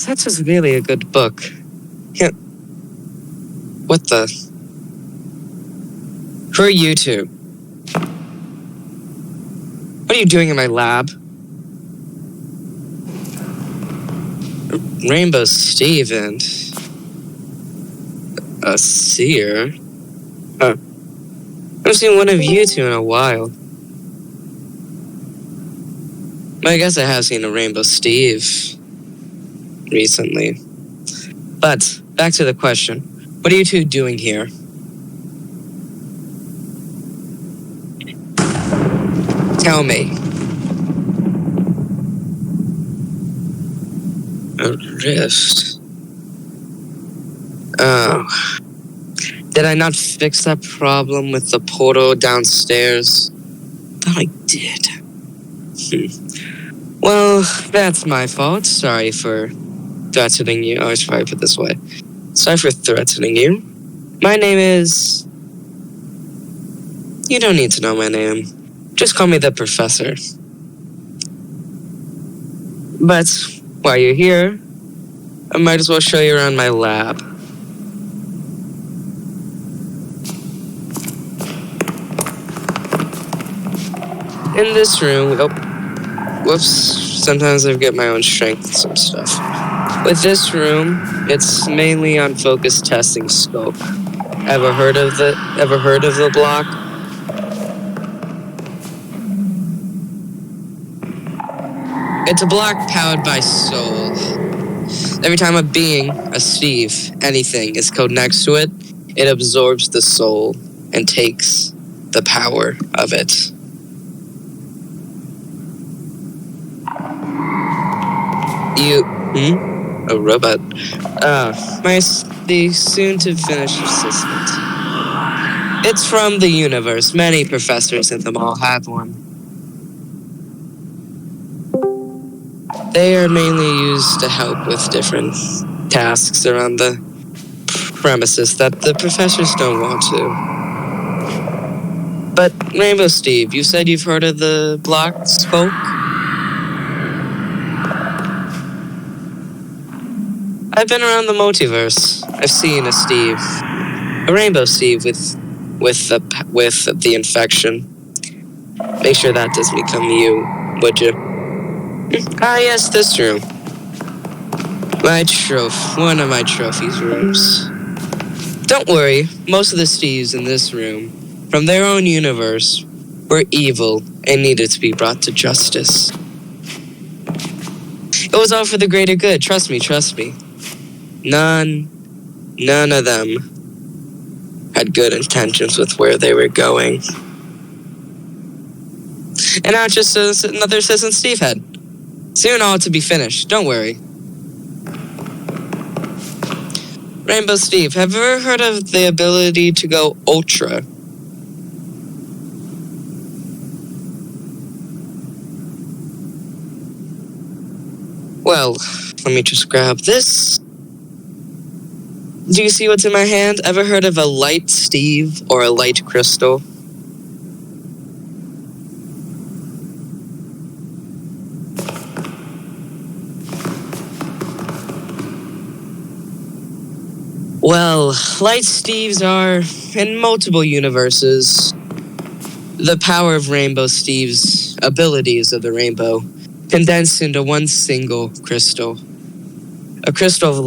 That was really a good book. Yeah. What the? Who are you two? What are you doing in my lab? Rainbow Steve and a seer? Huh. I haven't seen one of you two in a while. I guess I have seen a Rainbow Steve recently. But, back to the question. What are you two doing here? Tell me. A rift? Oh. Did I not fix that problem with the portal downstairs? Thought I did. Well, that's my fault. Sorry for threatening you. Oh, I should probably put it this way. Sorry for threatening you. My name is... You don't need to know my name. Just call me the Professor. But while you're here, I might as well show you around my lab. In this room... Oh, whoops. Sometimes I get my own strength and some stuff. With this room, it's mainly on focus testing scope. Ever heard of the block? It's a block powered by soul. Every time a being, a Steve, anything is code next to it, it absorbs the soul and takes the power of it. A robot. The soon-to-finish assistant. It's from the universe. Many professors in them all have one. They are mainly used to help with different tasks around the premises that the professors don't want to. But, Rainbow Steve, you said you've heard of the block spoke? I've been around the multiverse. I've seen a Steve. A Rainbow Steve with the infection. Make sure that doesn't become you, would you? Ah, yes, this room. One of my trophies rooms. Don't worry, most of the Steves in this room, from their own universe, were evil and needed to be brought to justice. It was all for the greater good, trust me. None of them had good intentions with where they were going. And now just another assistant Steve had. Soon all to be finished, don't worry. Rainbow Steve, have you ever heard of the ability to go ultra? Well, let me just grab this. Do you see what's in my hand? Ever heard of a light Steve or a light crystal? Well, light Steves are in multiple universes. The power of Rainbow Steve's abilities of the rainbow condensed into one single crystal. A crystal of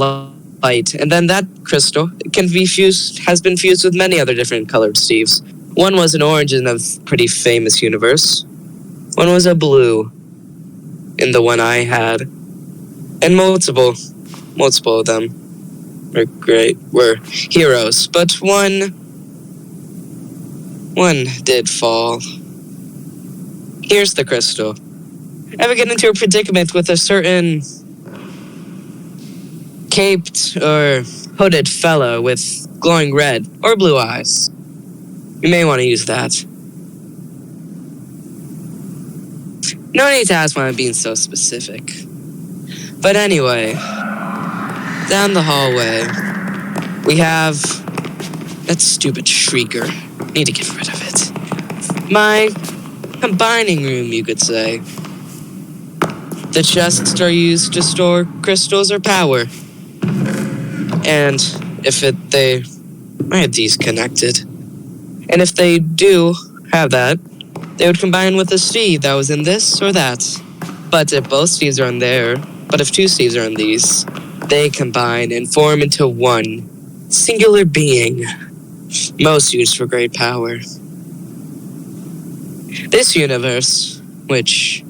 light. And then that crystal has been fused with many other different colored Steves. One was an orange in a pretty famous universe. One was a blue in the one I had. And multiple of them were heroes, but one did fall. Here's the crystal. Ever get into a predicament with a certain caped or hooded fellow with glowing red or blue eyes? You may want to use that. No need to ask why I'm being so specific. But anyway, down the hallway, we have that stupid shrieker. Need to get rid of it. My combining room, you could say. The chests are used to store crystals or power. And they have these connected. And if they do have that, they would combine with a Steve that was in this or that. But if both Steves are in there, if two Steves are in these, they combine and form into one singular being, most used for great power. This universe, which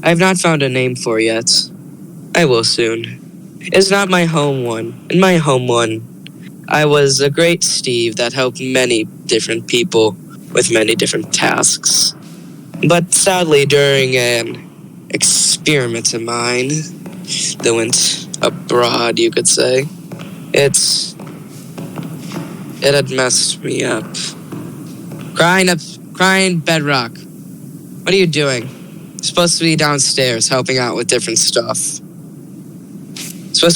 I have not found a name for yet, I will soon, is not my home one. In my home one, I was a great Steve that helped many different people with many different tasks. But sadly, during an experiment of mine that went abroad, you could say, it had messed me up. Crying bedrock. What are you doing? You're supposed to be downstairs helping out with different stuff. You're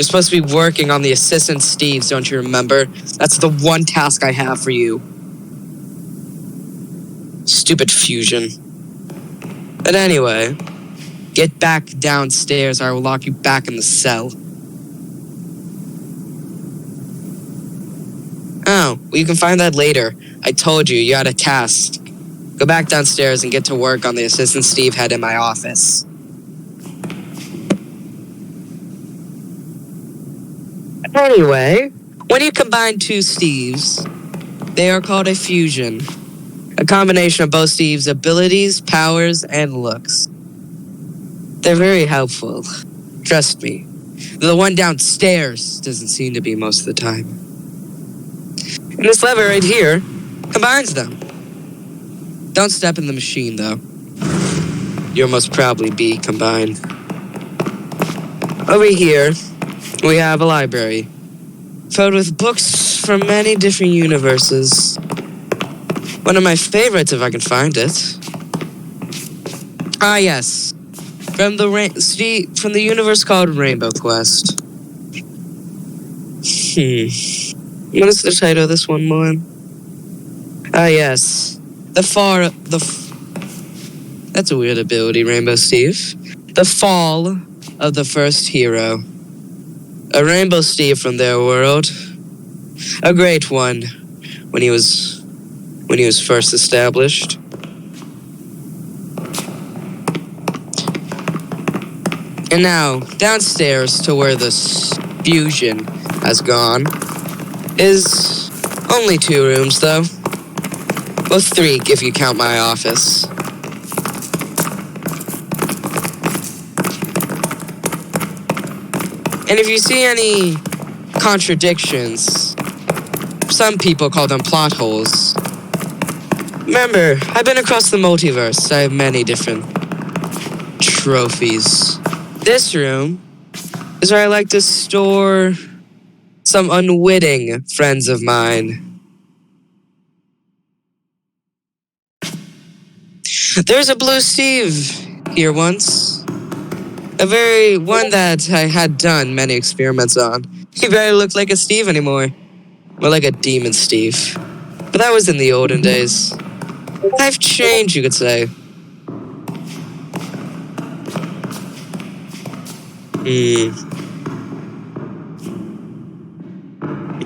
supposed to be working on the assistant Steves, don't you remember? That's the one task I have for you. Stupid fusion. But anyway, get back downstairs or I will lock you back in the cell. Oh, well, you can find that later. I told you had a task. Go back downstairs and get to work on the assistant Steve head in my office. Anyway, when you combine two Steves, they are called a fusion. A combination of both Steve's abilities, powers, and looks. They're very helpful. Trust me. The one downstairs doesn't seem to be most of the time. And this lever right here combines them. Don't step in the machine, though. You'll most probably be combined. Over here, we have a library filled with books from many different universes. One of my favorites, if I can find it. Ah, yes. From the universe called Rainbow Quest. What is the title of this one, Moen? Ah, yes. That's a weird ability, Rainbow Steve. The Fall of the First Hero. A Rainbow Steve from their world. A great one when he was first established. And now, downstairs to where the fusion has gone is only 2 rooms, though. Well, 3 if you count my office. And if you see any contradictions, some people call them plot holes. Remember, I've been across the multiverse. I have many different trophies. This room is where I like to store some unwitting friends of mine. There's a blue Steve here once. One that I had done many experiments on. He barely looked like a Steve anymore. More like a demon Steve. But that was in the olden days. I've changed, you could say.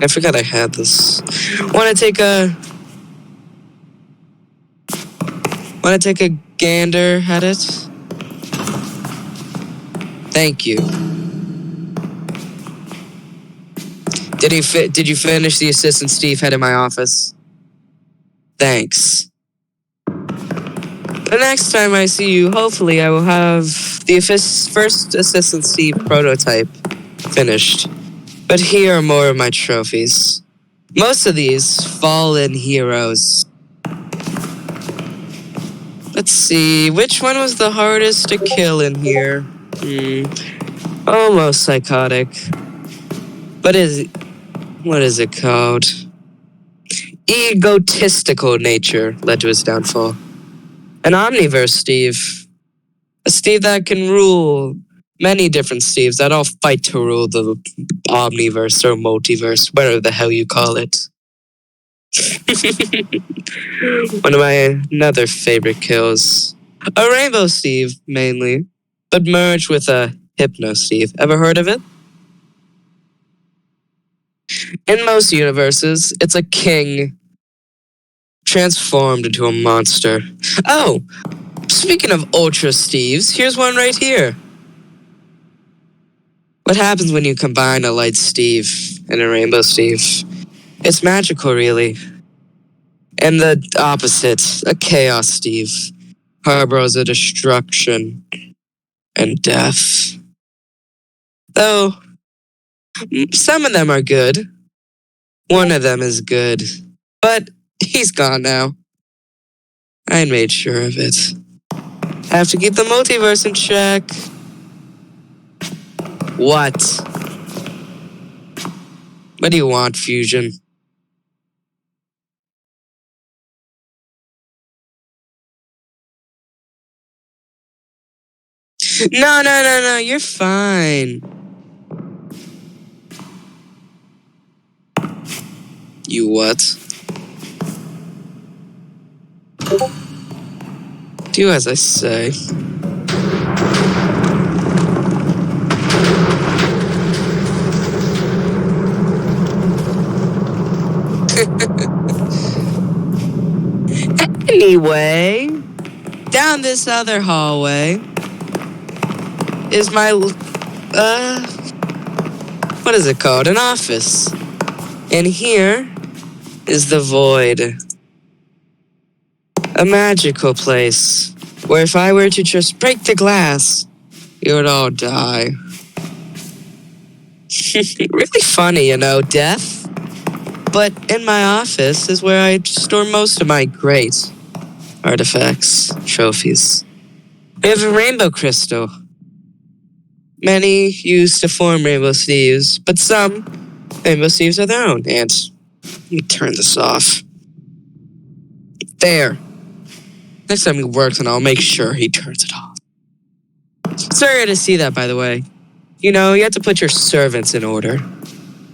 I forgot I had this. Wanna take a gander at it? Thank you. Did you finish the assistant Steve head in my office? Thanks. The next time I see you, hopefully I will have the first assistant Steve prototype finished. But here are more of my trophies. Most of these fallen heroes. Let's see, which one was the hardest to kill in here? Almost psychotic. What is it called? Egotistical nature led to his downfall. An omniverse Steve. A Steve that can rule many different Steves that all fight to rule the omniverse or multiverse, whatever the hell you call it. One of my another favorite kills. A rainbow Steve, mainly, but merged with a hypno Steve. Ever heard of it? In most universes, it's a king transformed into a monster. Oh, speaking of Ultra Steves, here's one right here. What happens when you combine a Light Steve and a Rainbow Steve? It's magical, really. And the opposite, a Chaos Steve, harbors a destruction and death. Though, some of them are good. One of them is good. But he's gone now. I made sure of it. I have to keep the multiverse in check. What? What do you want, Fusion? No, you're fine. You what? Do as I say. Anyway, down this other hallway is my, what is it called? An office. And here is the void. A magical place where if I were to just break the glass, you would all die. Really funny, you know, death. But in my office is where I store most of my great artifacts, trophies. We have a rainbow crystal. Many used to form rainbow Steves, but some rainbow Steves are their own. And let me turn this off. There. Next time he works, and I'll make sure he turns it off. Sorry to see that, by the way. You know, you have to put your servants in order.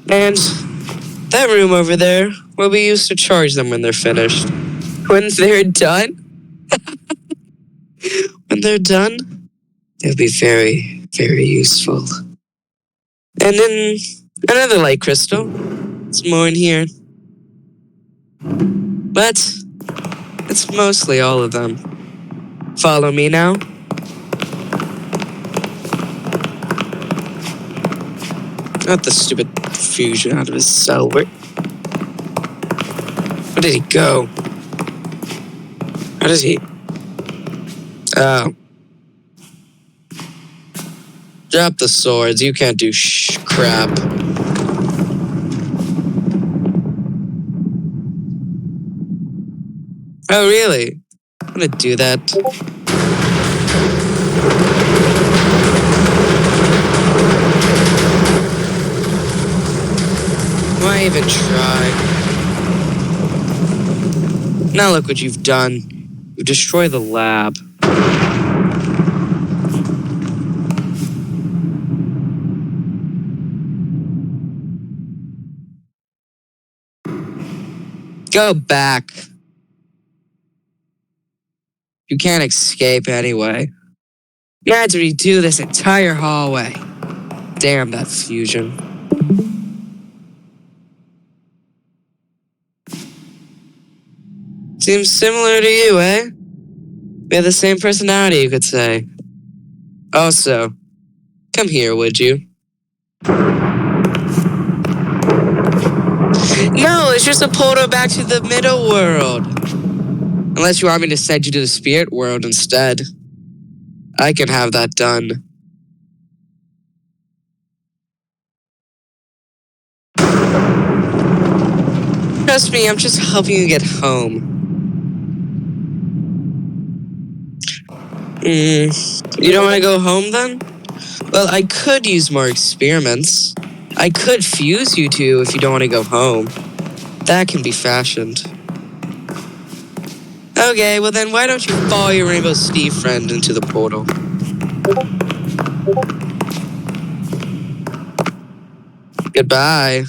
And that room over there will be used to charge them when they're finished. When they're done, they'll be very, very useful. And then another light crystal. It's more in here. But it's mostly all of them. Follow me now. Not the stupid fusion out of his cell. Where did he go? How does he... Oh. Drop the swords. You can't do crap. Oh, really? I'm gonna do that. Why even try? Now look what you've done. You destroy the lab. Go back. You can't escape anyway. You had to redo this entire hallway. Damn that fusion. Seems similar to you, eh? We have the same personality, you could say. Also, come here, would you? No, it's just a portal back to the middle world. Unless you want me to send you to the spirit world instead. I can have that done. Trust me, I'm just helping you get home. You don't want to go home then? Well, I could use more experiments. I could fuse you two if you don't want to go home. That can be fashioned. Okay, well then why don't you follow your Rainbow Steve friend into the portal? Goodbye.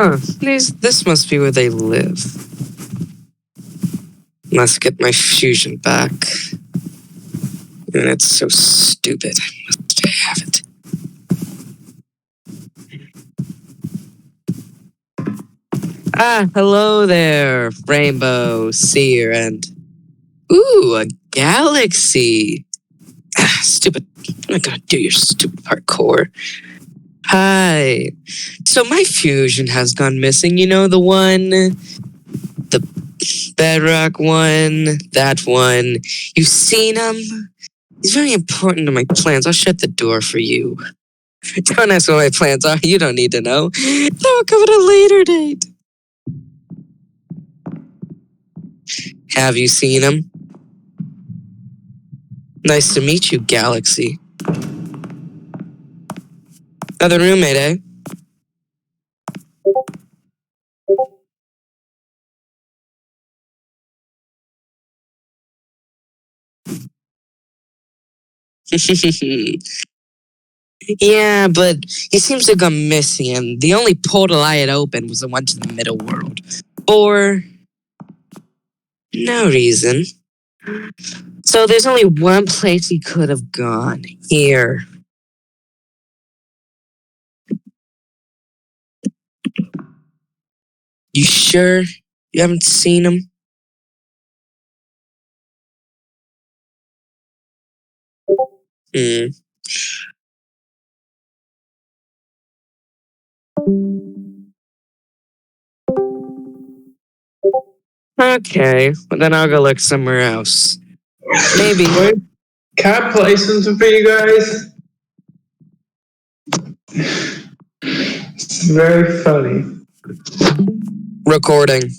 Huh, this must be where they live. Must get my fusion back. And it's so stupid. I must have it. Ah, hello there, Rainbow, Seer, and... Ooh, a galaxy! Ah, stupid. I'm not gonna do your stupid parkour. Hi. So my fusion has gone missing, you know, the bedrock one, that one. You've seen him? He's very important to my plans. I'll shut the door for you. Don't ask what my plans are. You don't need to know. That will come at a later date. Have you seen him? Nice to meet you, Galaxy. Another roommate, eh? Yeah, but he seems to have gone missing, and the only portal I had opened was the one to the middle world. For no reason. So there's only one place he could have gone. Here. You sure you haven't seen him? Hmm. Okay, well then I'll go look somewhere else. Maybe. Wait, can I play something for you guys? It's very funny. Recording.